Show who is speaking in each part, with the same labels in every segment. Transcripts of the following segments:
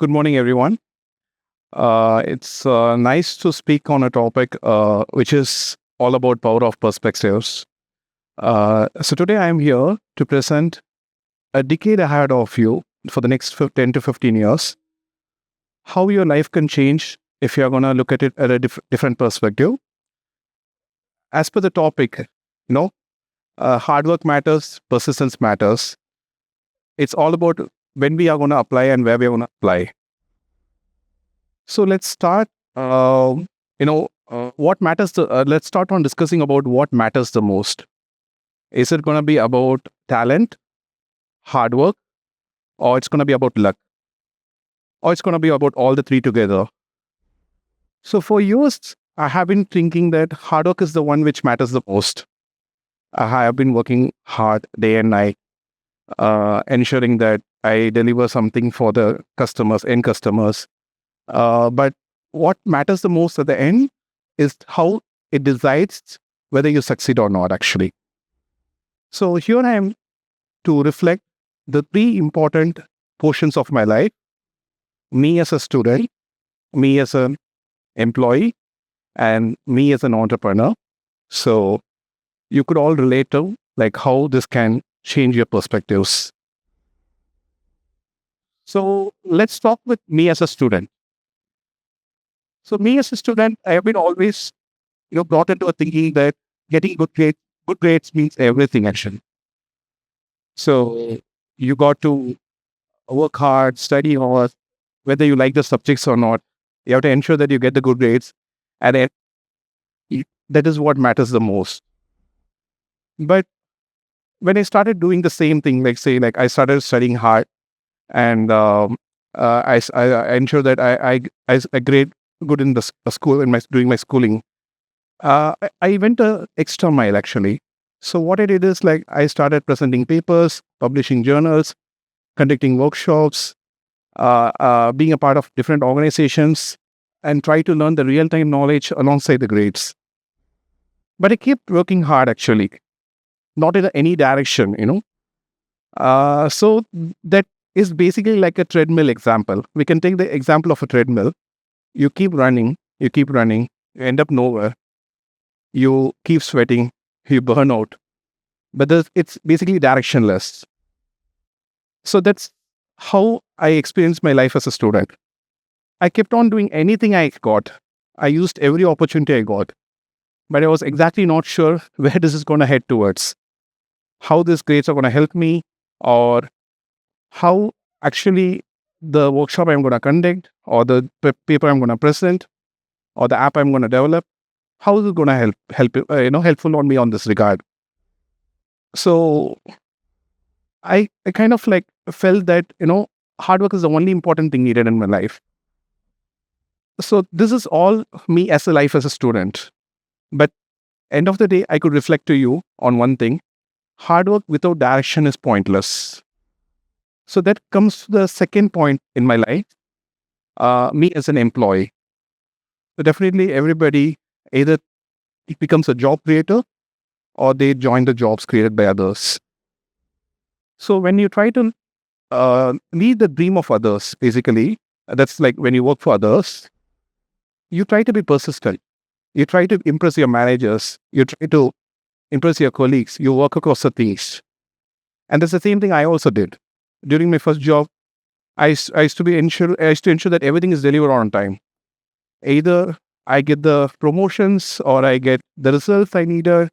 Speaker 1: Good morning, everyone. It's nice to speak on a topic which is all about power of perspectives. So today I am here to present a decade ahead of you for the next 10 to 15 years, how your life can change if you're going to look at it at a different perspective. As per the topic, hard work matters, persistence matters. It's all about when we are going to apply and where we are going to apply. So let's start. What matters? Let's start on discussing about what matters the most. Is it going to be about talent, hard work, or it's going to be about luck, or it's going to be about all the three together? So for years, I have been thinking that hard work is the one which matters the most. I have been working hard day and night, ensuring that I deliver something for the customers, end customers. But what matters the most at the end is how it decides whether you succeed or not, actually. So here I am to reflect the three important portions of my life: me as a student, me as an employee, and me as an entrepreneur. So you could all relate to like how this can change your perspectives. So let's talk with me as a student. So me as a student, I have been always, brought into a thinking that getting good grades means everything actually. So you got to work hard, study hard, whether you like the subjects or not. You have to ensure that you get the good grades, and that is what matters the most. But when I started doing the same thing, like I started studying hard, and I ensure that I grade good in the school in my doing my schooling. I went a extra mile actually. So what I did is like I started presenting papers, publishing journals, conducting workshops, being a part of different organizations, and try to learn the real time knowledge alongside the grades. But I kept working hard actually, not in any direction. So that is basically like a treadmill example. We can take the example of a treadmill. You keep running, you end up nowhere. You keep sweating, you burn out. But it's basically directionless. So that's how I experienced my life as a student. I kept on doing anything I got. I used every opportunity I got, but I was exactly not sure where this is going to head towards, how these grades are going to help me, or how actually the workshop I'm going to conduct, or the paper I'm going to present, or the app I'm going to develop, how is it going to helpful on me on this regard. So I kind of like felt that hard work is the only important thing needed in my life. So this is all me as a life as a student. But end of the day, I could reflect to you on one thing: hard work without direction is pointless. So that comes to the second point in my life, me as an employee. So definitely everybody either it becomes a job creator or they join the jobs created by others. So when you try to lead the dream of others, basically, that's like when you work for others, you try to be persistent. You try to impress your managers. You try to impress your colleagues. You work across the things. And that's the same thing I also did. During my first job, I used to ensure that everything is delivered on time. Either I get the promotions or I get the results I needed.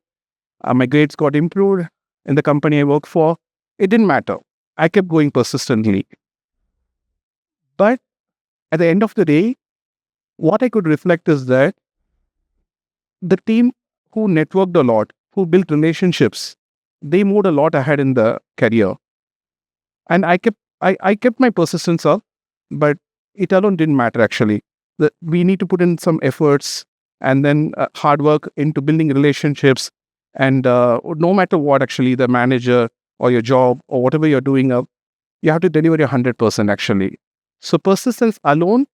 Speaker 1: My grades got improved in the company I work for. It didn't matter. I kept going persistently. But at the end of the day, what I could reflect is that the team who networked a lot, who built relationships, they moved a lot ahead in the career. And I kept my persistence up, but it alone didn't matter actually. We need to put in some efforts and then hard work into building relationships. And no matter what, actually, the manager or your job or whatever you're doing, you have to deliver your 100% actually. So persistence alone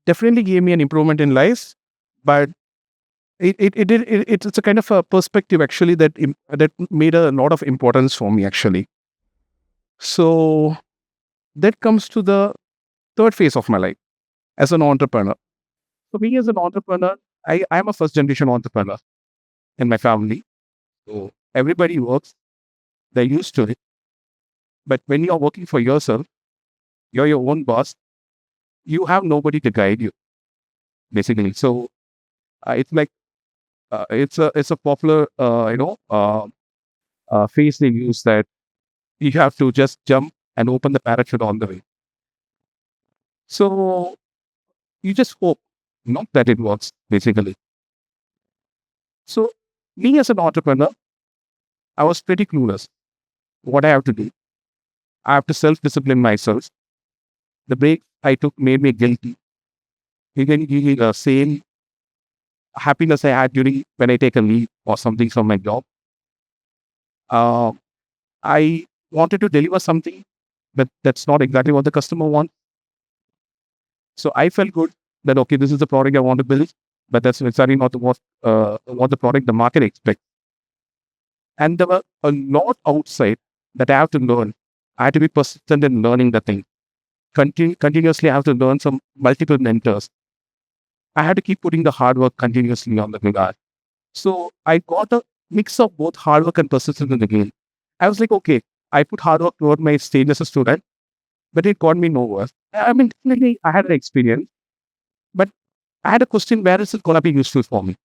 Speaker 1: definitely gave me an improvement in life, but it's a kind of a perspective actually that made a lot of importance for me actually. So that comes to the third phase of my life as an entrepreneur. So me as an entrepreneur, I'm a first generation entrepreneur in my family. So everybody works, they're used to it. But when you're working for yourself, you're your own boss, you have nobody to guide you, basically. So it's like it's a popular phrase they use that you have to just jump and open the parachute all the way. So you just hope, that it works, basically. So me as an entrepreneur, I was pretty clueless. What I have to do, I have to self-discipline myself. The break I took made me guilty. Even the same happiness I had during when I take a leave or something from my job. Uh, I wanted to deliver something, but that's not exactly what the customer wants. So I felt good that okay, this is the product I want to build, but that's exactly not what the product the market expects. And there were a lot outside that I have to learn. I had to be persistent in learning the thing. Continuously, I have to learn some multiple mentors. I had to keep putting the hard work continuously on the regard. So I got a mix of both hard work and persistence in the game. I was like, okay, I put hard work toward my stage as a student, but it got me nowhere. I mean, definitely I had an experience, but I had a question, where is it going to be useful for me?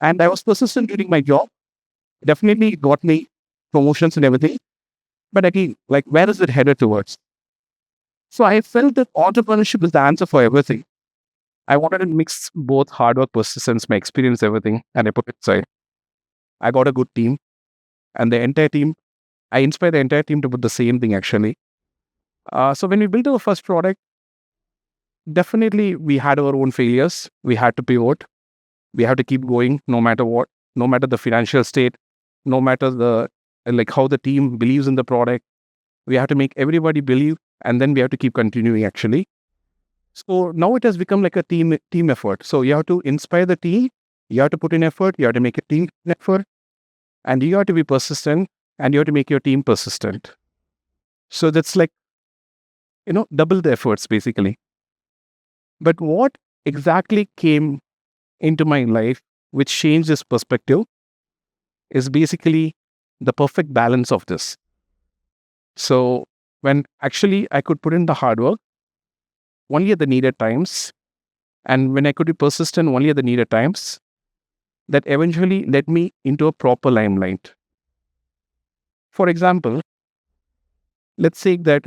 Speaker 1: And I was persistent during my job. Definitely it got me promotions and everything. But again, like, where is it headed towards? So I felt that entrepreneurship is the answer for everything. I wanted to mix both hard work, persistence, my experience, everything, and I put it aside. I got a good team, and the entire team, I inspired the entire team to put the same thing actually. So when we built our first product, definitely we had our own failures. We had to pivot. We have to keep going no matter what, no matter the financial state, no matter the like how the team believes in the product. We have to make everybody believe, and then we have to keep continuing actually. So now it has become like a team effort. So you have to inspire the team, you have to put in effort, you have to make a team effort, and you have to be persistent, and you have to make your team persistent. So that's like, double the efforts basically. But what exactly came into my life which changed this perspective is basically the perfect balance of this. So when actually I could put in the hard work only at the needed times, and when I could be persistent only at the needed times, that eventually led me into a proper limelight. For example, let's say that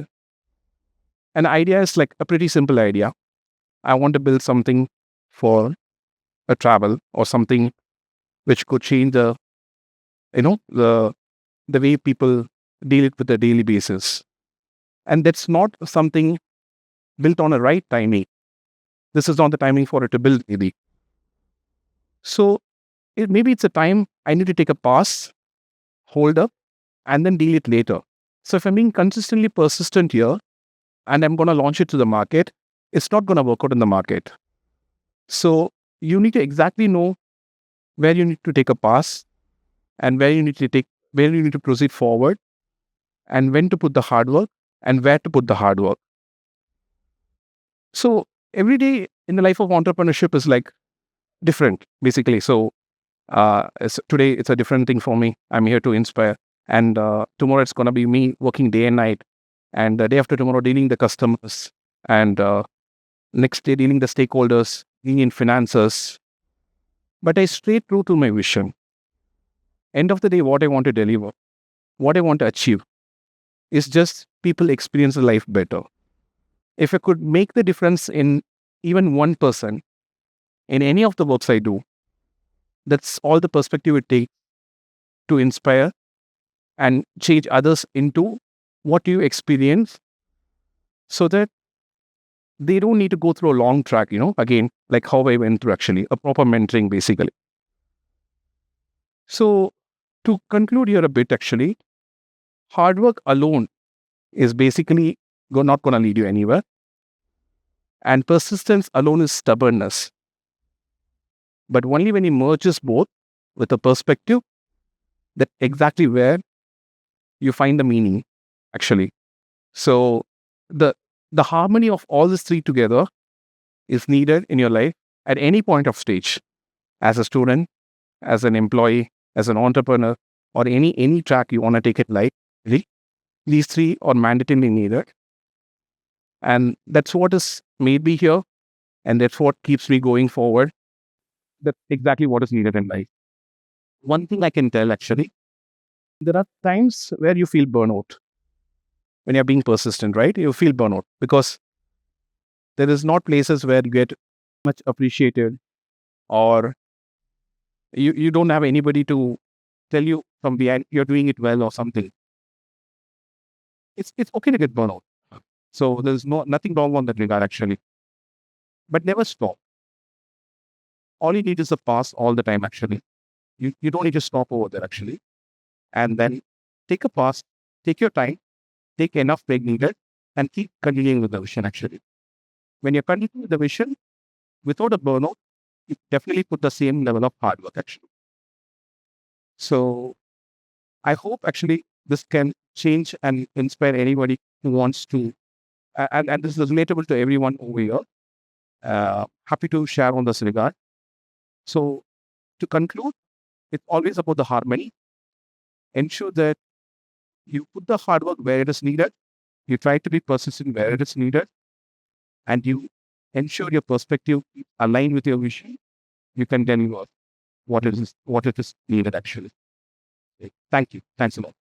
Speaker 1: an idea is like a pretty simple idea. I want to build something for a travel or something which could change the the way people deal it with a daily basis. And that's not something built on a right timing. This is not the timing for it to build maybe. So maybe it's a time I need to take a pause, hold up, and then deal it later. So if I'm being consistently persistent here and I'm going to launch it to the market, it's not going to work out in the market. So you need to exactly know where you need to take a pause and where you need to proceed forward, and when to put the hard work and where to put the hard work. So every day in the life of entrepreneurship is like different, basically. So today it's a different thing for me. I'm here to inspire, and tomorrow it's gonna be me working day and night, and the day after tomorrow dealing the customers, and next day dealing the stakeholders, dealing in finances. But I stay true to my vision. End of the day, what I want to deliver, what I want to achieve, is just people experience the life better. If I could make the difference in even one person in any of the works I do, that's all the perspective it takes to inspire and change others into what you experience, so that they don't need to go through a long track, again, like how I went through actually, a proper mentoring basically. So to conclude here a bit, actually, hard work alone is basically not going to lead you anywhere. And persistence alone is stubbornness. But only when you merges both with a perspective, that exactly where you find the meaning, actually. So the The harmony of all these three together is needed in your life at any point of stage, as a student, as an employee, as an entrepreneur, or any track you want to take it life. Really, these three are mandatorily needed, and that's what has made me here, and that's what keeps me going forward. That's exactly what is needed in life. One thing I can tell actually, there are times where you feel burnout when you're being persistent, right? You feel burnout because there is not places where you get much appreciated, or you don't have anybody to tell you from behind you're doing it well or something. It's okay to get burnout. So there's nothing wrong on that regard actually. But never stop. All you need is a pause all the time actually. You don't need to stop over there actually. And then take a pause, take your time, take enough break needed, and keep continuing with the vision actually. When you're continuing with the vision without a burnout, you definitely put the same level of hard work actually. So I hope actually this can change and inspire anybody who wants to, and this is relatable to everyone over here. Happy to share on this regard. So to conclude, it's always about the harmony. Ensure that you put the hard work where it is needed. You try to be persistent where it is needed, and you ensure your perspective is aligned with your vision. You can deliver what it is needed actually. Thank you. Thanks a lot.